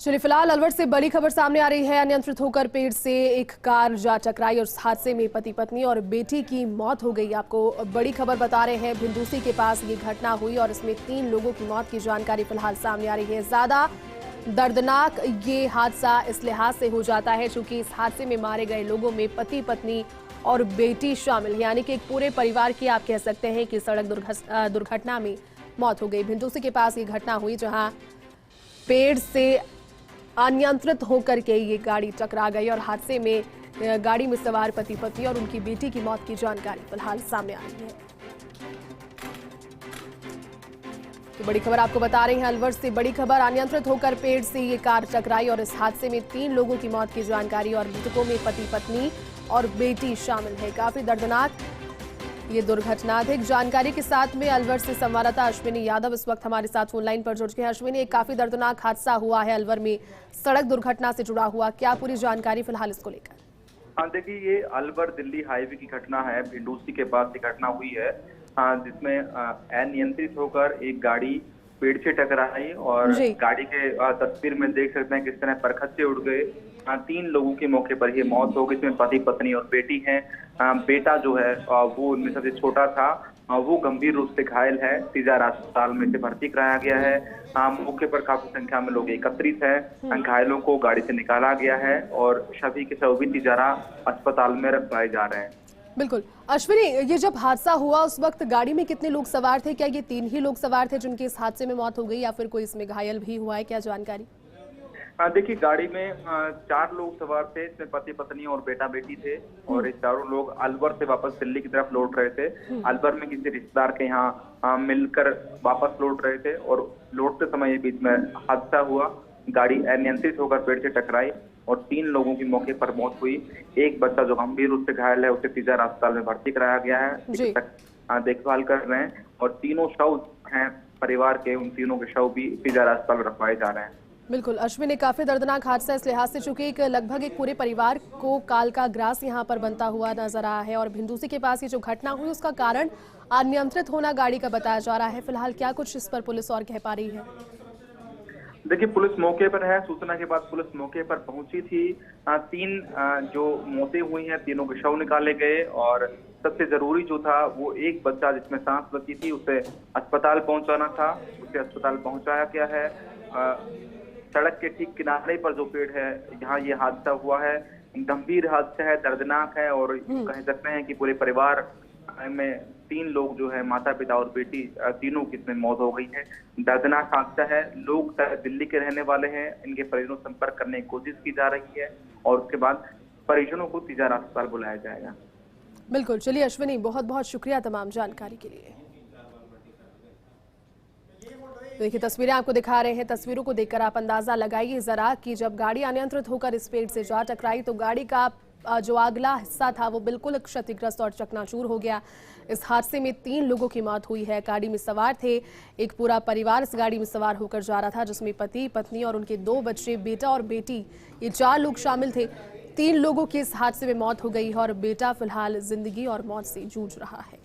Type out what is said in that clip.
चलिए फिलहाल अलवर से बड़ी खबर सामने आ रही है। अनियंत्रित होकर पेड़ से एक कार जा टकराई और इस हादसे में पति पत्नी और बेटी की मौत हो गई। आपको बड़ी खबर बता रहे हैं, भिंडूसी के पास ये घटना हुई और इसमें 3 लोगों की मौत की जानकारी फिलहाल सामने आ रही है। ज्यादा दर्दनाक ये हादसा इस लिहाज से हो जाता है क्योंकि इस हादसे में मारे गए लोगों में पति पत्नी और बेटी शामिल है, यानी कि एक पूरे परिवार की आप कह सकते हैं कि सड़क दुर्घटना में मौत हो गई। भिंडूसी के पास ये घटना हुई जहां पेड़ से अनियंत्रित होकर के ये गाड़ी टकरा गई और हादसे में गाड़ी में सवार पति पत्नी और उनकी बेटी की मौत की जानकारी फिलहाल सामने आ रही है। तो बड़ी खबर आपको बता रहे हैं अलवर से बड़ी खबर। अनियंत्रित होकर पेड़ से ये कार टकराई और इस हादसे में 3 लोगों की मौत की जानकारी और मृतकों में पति पत्नी और बेटी शामिल है। काफी दर्दनाक ये दुर्घटना। अधिक जानकारी के साथ में अलवर से संवाददाता अश्विनी यादव इस वक्त हमारे साथ फोन लाइन पर जुड़ गए हैं। अश्विनी, एक काफी दर्दनाक हादसा हुआ है अलवर में, सड़क दुर्घटना से जुड़ा हुआ, क्या पूरी जानकारी फिलहाल इसको लेकर? हाँ देखिए, ये अलवर दिल्ली हाईवे की घटना है। भिंडूसी के पास ये घटना हुई है जिसमें अनियंत्रित होकर एक गाड़ी पेड़ से टकराई और गाड़ी के तस्वीर में देख सकते हैं किस तरह परखच्चे उड़ गए। 3 लोगों की मौके पर ये मौत हो गई, इसमें पति पत्नी और बेटी है। बेटा जो है वो उनमें सबसे छोटा था, वो गंभीर रूप से घायल है, सीधा अस्पताल में से भर्ती कराया गया है। मौके पर काफी संख्या में लोग एकत्रित हैं। घायलों को गाड़ी से निकाला गया है और सभी के सभी तिजारा अस्पताल में रखवाए जा रहे हैं। बिल्कुल अश्विनी, ये जब हादसा हुआ उस वक्त गाड़ी में कितने लोग सवार थे? क्या ये 3 ही लोग सवार थे जिनकी इस हादसे में मौत हो गई या फिर कोई इसमें घायल भी हुआ है, क्या जानकारी? देखिए, गाड़ी में 4 लोग सवार थे, इसमें पति पत्नी और बेटा बेटी थे और ये चारों लोग अलवर से वापस दिल्ली की तरफ लौट रहे थे। अलवर में किसी रिश्तेदार के यहाँ मिलकर वापस लौट रहे थे और लौटते समय ये बीच में हादसा हुआ। गाड़ी अनियंत्रित होकर पेड़ से टकराई और 3 लोगों की मौके पर मौत हुई। एक बच्चा जो गंभीर रूप से घायल है उसे तिजारा अस्पताल में भर्ती कराया गया है, देखभाल कर रहे हैं और 3 शव हैं परिवार के, उन 3 के शव भी तिजारा अस्पताल में रखवाए जा रहे हैं। बिल्कुल अश्विनी, काफी दर्दनाक हादसा इस लिहाज से चूंकि लगभग एक पूरे परिवार को काल का ग्रास यहाँ पर बनता हुआ नजर आया है और भिंडूसी के पास ये जो घटना हुई उसका कारण अनियंत्रित होना गाड़ी का बताया जा रहा है। फिलहाल क्या कुछ इस पर पुलिस और कह पा रही है? देखिए, पुलिस मौके पर है। सूचना के बाद पुलिस मौके पर पहुंची थी। 3 जो मौतें हुई हैं, 3 के शव निकाले गए और सबसे जरूरी जो था वो एक बच्चा जिसमें सांस बची थी उसे अस्पताल पहुंचाना था, उसे अस्पताल पहुंचाया गया है। सड़क के ठीक किनारे पर जो पेड़ है यहाँ ये हादसा हुआ है। गंभीर हादसा है, दर्दनाक है और कह सकते हैं कि पूरे परिवार में 3 लोग जो है, माता पिता और बेटी, तीनों की इसमें मौत हो गई है। दर्दनाक हादसा है। लोग दिल्ली के रहने वाले हैं, इनके परिजनों से संपर्क करने की कोशिश की जा रही है और उसके बाद परिजनों को तिजारा अस्पताल बुलाया जाएगा। बिल्कुल, चलिए अश्विनी, बहुत बहुत शुक्रिया तमाम जानकारी के लिए। देखिए तस्वीरें आपको दिखा रहे हैं, तस्वीरों को देखकर आप अंदाजा लगाइए जरा कि जब गाड़ी अनियंत्रित होकर इस पेड़ से जा टकराई तो गाड़ी का जो अगला हिस्सा था वो बिल्कुल क्षतिग्रस्त और चकनाचूर हो गया। इस हादसे में 3 लोगों की मौत हुई है। गाड़ी में सवार थे, एक पूरा परिवार इस गाड़ी में सवार होकर जा रहा था जिसमें पति पत्नी और उनके 2 बच्चे, बेटा और बेटी, ये 4 लोग शामिल थे। 3 लोगों की इस हादसे में मौत हो गई है और बेटा फिलहाल जिंदगी और मौत से जूझ रहा है।